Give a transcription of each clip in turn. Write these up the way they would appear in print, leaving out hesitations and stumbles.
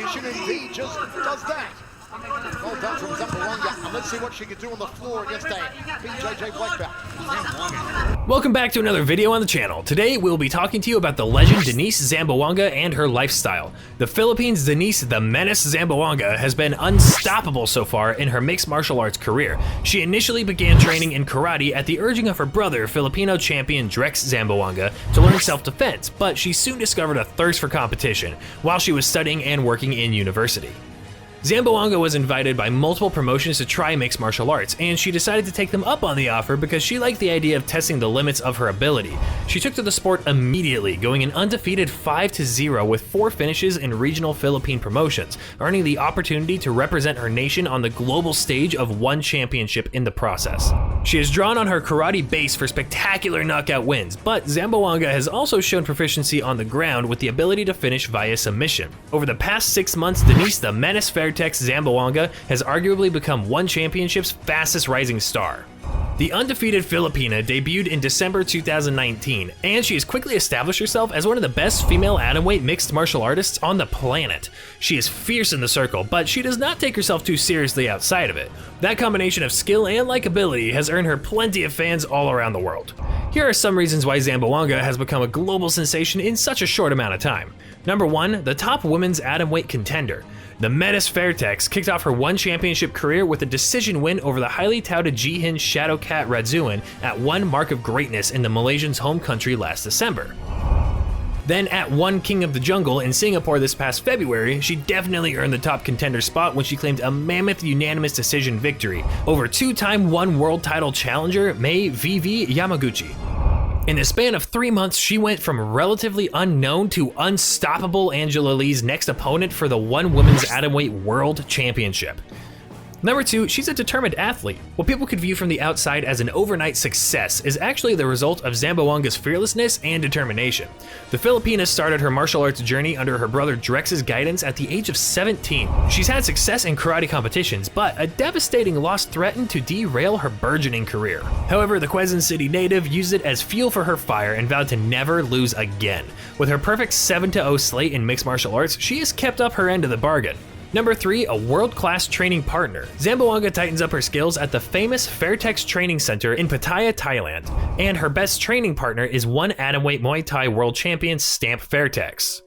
combination indeed just does that. Well done from Zamboanga, and let's see what she can do on the floor against a BJJ black belt. Welcome back to another video on the channel. Today we'll be talking to you about the legend Denice Zamboanga and her lifestyle. The Philippines Denice the Menace Zamboanga has been unstoppable so far in her mixed martial arts career. She initially began training in karate at the urging of her brother, Filipino champion Drex Zamboanga, to learn self-defense, but she soon discovered a thirst for competition while she was studying and working in university. Zamboanga was invited by multiple promotions to try mixed martial arts, and she decided to take them up on the offer because she liked the idea of testing the limits of her ability. She took to the sport immediately, going an undefeated 5-0 with 4 finishes in regional Philippine promotions, earning the opportunity to represent her nation on the global stage of 1 championship in the process. She has drawn on her karate base for spectacular knockout wins, but Zamboanga has also shown proficiency on the ground with the ability to finish via submission. Over the past 6 months, Denice the Menace Fairtex Zamboanga has arguably become 1 championship's fastest rising star. The undefeated Filipina debuted in December 2019, and she has quickly established herself as one of the best female atomweight mixed martial artists on the planet. She is fierce in the circle, but she does not take herself too seriously outside of it. That combination of skill and likability has earned her plenty of fans all around the world. Here are some reasons why Zamboanga has become a global sensation in such a short amount of time. Number 1, the top women's atomweight contender. The Menace Fairtex kicked off her 1 championship career with a decision win over the highly touted Jihin Shadowcat Radzuan at 1 Mark of Greatness in the Malaysians' home country last December. Then at 1 King of the Jungle in Singapore this past February, she definitely earned the top contender spot when she claimed a mammoth unanimous decision victory over 2-time 1 world title challenger Mei Vivi Yamaguchi. In the span of 3 months, she went from relatively unknown to unstoppable Angela Lee's next opponent for the 1 Women's Atomweight World Championship. Number 2, she's a determined athlete. What people could view from the outside as an overnight success is actually the result of Zamboanga's fearlessness and determination. The Filipina started her martial arts journey under her brother Drex's guidance at the age of 17. She's had success in karate competitions, but a devastating loss threatened to derail her burgeoning career. However, the Quezon City native used it as fuel for her fire and vowed to never lose again. With her perfect 7-0 slate in mixed martial arts, she has kept up her end of the bargain. Number 3, a world-class training partner. Zamboanga tightens up her skills at the famous Fairtex Training Center in Pattaya, Thailand, and her best training partner is 1 atomweight Muay Thai world champion Stamp Fairtex.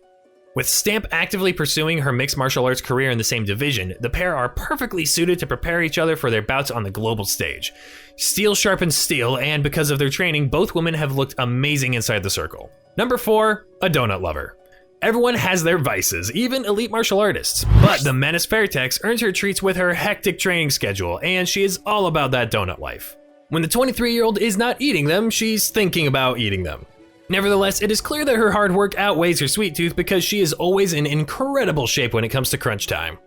With Stamp actively pursuing her mixed martial arts career in the same division, the pair are perfectly suited to prepare each other for their bouts on the global stage. Steel sharpens steel, and because of their training, both women have looked amazing inside the circle. Number 4, a donut lover. Everyone has their vices, even elite martial artists, but the Menace Fairtex earns her treats with her hectic training schedule, and she is all about that donut life. When the 23-year-old is not eating them, she's thinking about eating them. Nevertheless, it is clear that her hard work outweighs her sweet tooth because she is always in incredible shape when it comes to crunch time.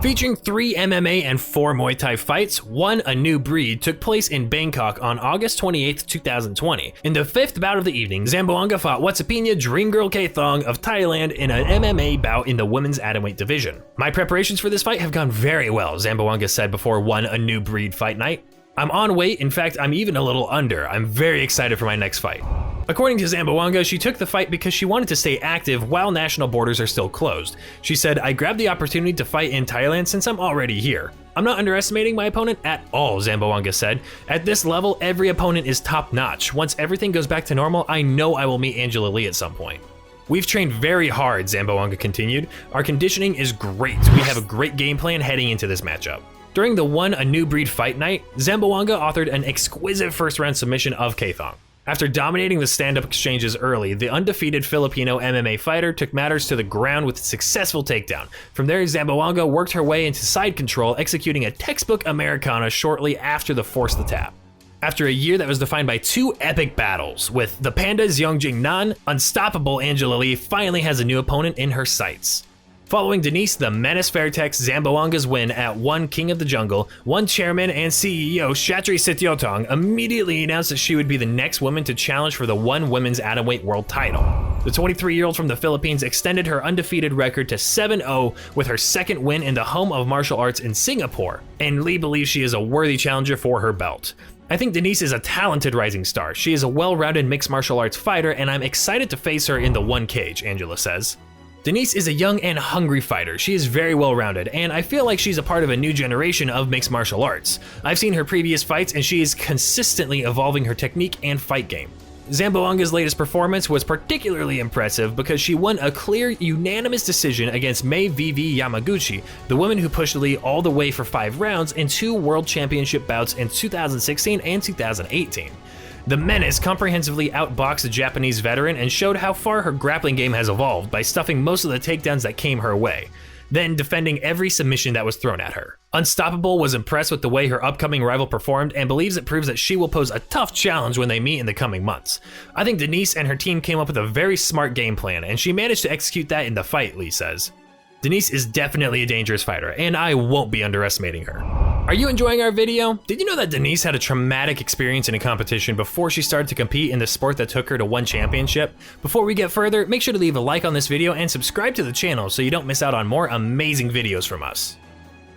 Featuring 3 MMA and 4 Muay Thai fights, 1 A New Breed took place in Bangkok on August 28, 2020. In the 5th bout of the evening, Zamboanga fought Watsapinya Dream Girl Kaewkhong of Thailand in an MMA bout in the women's atomweight division. My preparations for this fight have gone very well, Zamboanga said before 1 A New Breed fight night. I'm on weight, in fact, I'm even a little under. I'm very excited for my next fight. According to Zamboanga, she took the fight because she wanted to stay active while national borders are still closed. She said, "I grabbed the opportunity to fight in Thailand since I'm already here. I'm not underestimating my opponent at all," Zamboanga said. "At this level, every opponent is top-notch. Once everything goes back to normal, I know I will meet Angela Lee at some point." "We've trained very hard," Zamboanga continued. "Our conditioning is great. We have a great game plan heading into this matchup." During the 1 A New Breed fight night, Zamboanga authored an exquisite first-round submission of Kaewkhong. After dominating the stand-up exchanges early, the undefeated Filipino MMA fighter took matters to the ground with a successful takedown. From there, Zamboanga worked her way into side control, executing a textbook Americana shortly after the Force the Tap. After a year that was defined by 2 epic battles, with the Panda Xiangjing Nan, unstoppable Angela Lee finally has a new opponent in her sights. Following Denice the Menace Fairtex Zamboanga's win at 1 King of the Jungle, 1 Chairman and CEO Shatri Setiotong immediately announced that she would be the next woman to challenge for the 1 Women's Atomweight World title. The 23-year-old from the Philippines extended her undefeated record to 7-0 with her second win in the home of martial arts in Singapore, and Lee believes she is a worthy challenger for her belt. "I think Denice is a talented rising star. She is a well-rounded mixed martial arts fighter, and I'm excited to face her in the 1 cage," Angela says. Denice is a young and hungry fighter. She is very well rounded, and I feel like she's a part of a new generation of mixed martial arts. I've seen her previous fights and she is consistently evolving her technique and fight game. Zamboanga's latest performance was particularly impressive because she won a clear, unanimous decision against Mei Vivi Yamaguchi, the woman who pushed Lee all the way for 5 rounds in 2 World Championship bouts in 2016 and 2018. The Menace comprehensively outboxed the Japanese veteran and showed how far her grappling game has evolved by stuffing most of the takedowns that came her way, then defending every submission that was thrown at her. Unstoppable was impressed with the way her upcoming rival performed and believes it proves that she will pose a tough challenge when they meet in the coming months. I think Denice and her team came up with a very smart game plan, and she managed to execute that in the fight, Lee says. Denice is definitely a dangerous fighter, and I won't be underestimating her. Are you enjoying our video? Did you know that Denice had a traumatic experience in a competition before she started to compete in the sport that took her to 1 championship? Before we get further, make sure to leave a like on this video and subscribe to the channel so you don't miss out on more amazing videos from us.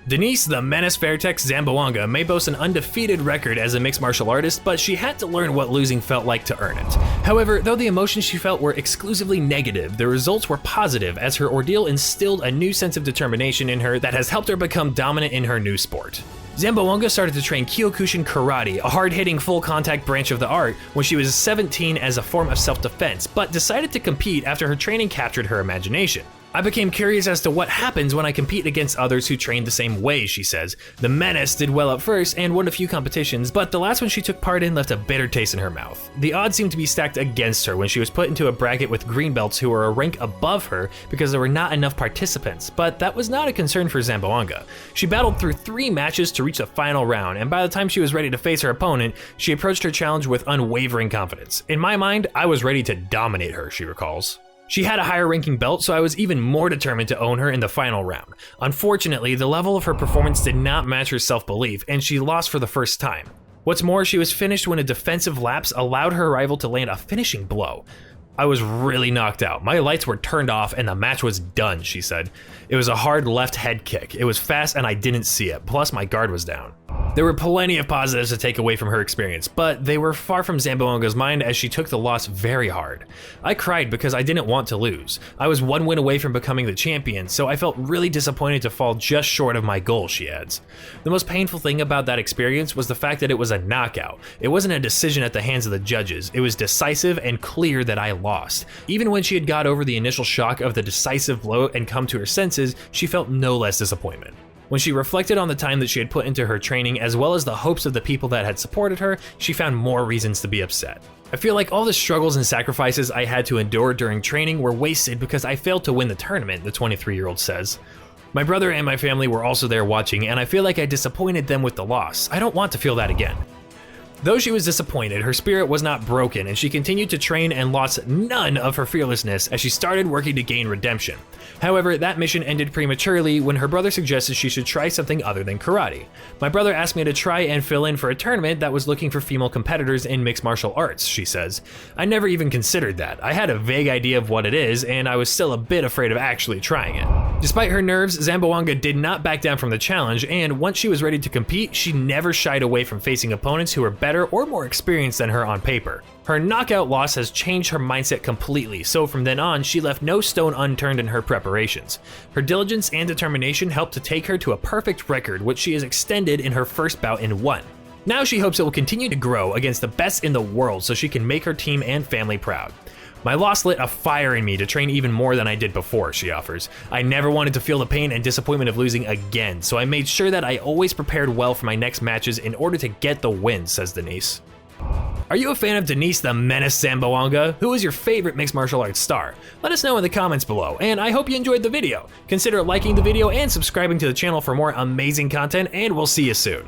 Denice the Menace Fairtex Zamboanga may boast an undefeated record as a mixed martial artist, but she had to learn what losing felt like to earn it. However, though the emotions she felt were exclusively negative, the results were positive as her ordeal instilled a new sense of determination in her that has helped her become dominant in her new sport. Zamboanga started to train Kaewkhong karate, a hard-hitting full-contact branch of the art, when she was 17 as a form of self-defense, but decided to compete after her training captured her imagination. I became curious as to what happens when I compete against others who train the same way, she says. The Menace did well at first and won a few competitions, but the last one she took part in left a bitter taste in her mouth. The odds seemed to be stacked against her when she was put into a bracket with green belts who were a rank above her because there were not enough participants, but that was not a concern for Zamboanga. She battled through 3 matches to reach the final round, and by the time she was ready to face her opponent, she approached her challenge with unwavering confidence. In my mind, I was ready to dominate her, she recalls. She had a higher ranking belt, so I was even more determined to own her in the final round. Unfortunately, the level of her performance did not match her self-belief, and she lost for the first time. What's more, she was finished when a defensive lapse allowed her rival to land a finishing blow. I was really knocked out. My lights were turned off and the match was done, she said. It was a hard left head kick. It was fast and I didn't see it, plus my guard was down. There were plenty of positives to take away from her experience, but they were far from Zamboanga's mind as she took the loss very hard. I cried because I didn't want to lose. I was 1 win away from becoming the champion, so I felt really disappointed to fall just short of my goal, she adds. The most painful thing about that experience was the fact that it was a knockout. It wasn't a decision at the hands of the judges. It was decisive and clear that I lost. Even when she had got over the initial shock of the decisive blow and come to her senses, she felt no less disappointment. When she reflected on the time that she had put into her training as well as the hopes of the people that had supported her, she found more reasons to be upset. I feel like all the struggles and sacrifices I had to endure during training were wasted because I failed to win the tournament, the 23-year-old says. My brother and my family were also there watching, and I feel like I disappointed them with the loss. I don't want to feel that again. Though she was disappointed, her spirit was not broken, and she continued to train and lost none of her fearlessness as she started working to gain redemption. However, that mission ended prematurely when her brother suggested she should try something other than karate. My brother asked me to try and fill in for a tournament that was looking for female competitors in mixed martial arts, she says. I never even considered that. I had a vague idea of what it is, and I was still a bit afraid of actually trying it. Despite her nerves, Zamboanga did not back down from the challenge, and once she was ready to compete, she never shied away from facing opponents who were better or more experienced than her on paper. Her knockout loss has changed her mindset completely, so from then on, she left no stone unturned in her preparations. Her diligence and determination helped to take her to a perfect record, which she has extended in her first bout and won. Now she hopes it will continue to grow against the best in the world so she can make her team and family proud. My loss lit a fire in me to train even more than I did before, she offers. I never wanted to feel the pain and disappointment of losing again, so I made sure that I always prepared well for my next matches in order to get the win, says Denice. Are you a fan of Denice the Menace Zamboanga? Who is your favorite mixed martial arts star? Let us know in the comments below, and I hope you enjoyed the video. Consider liking the video and subscribing to the channel for more amazing content, and we'll see you soon.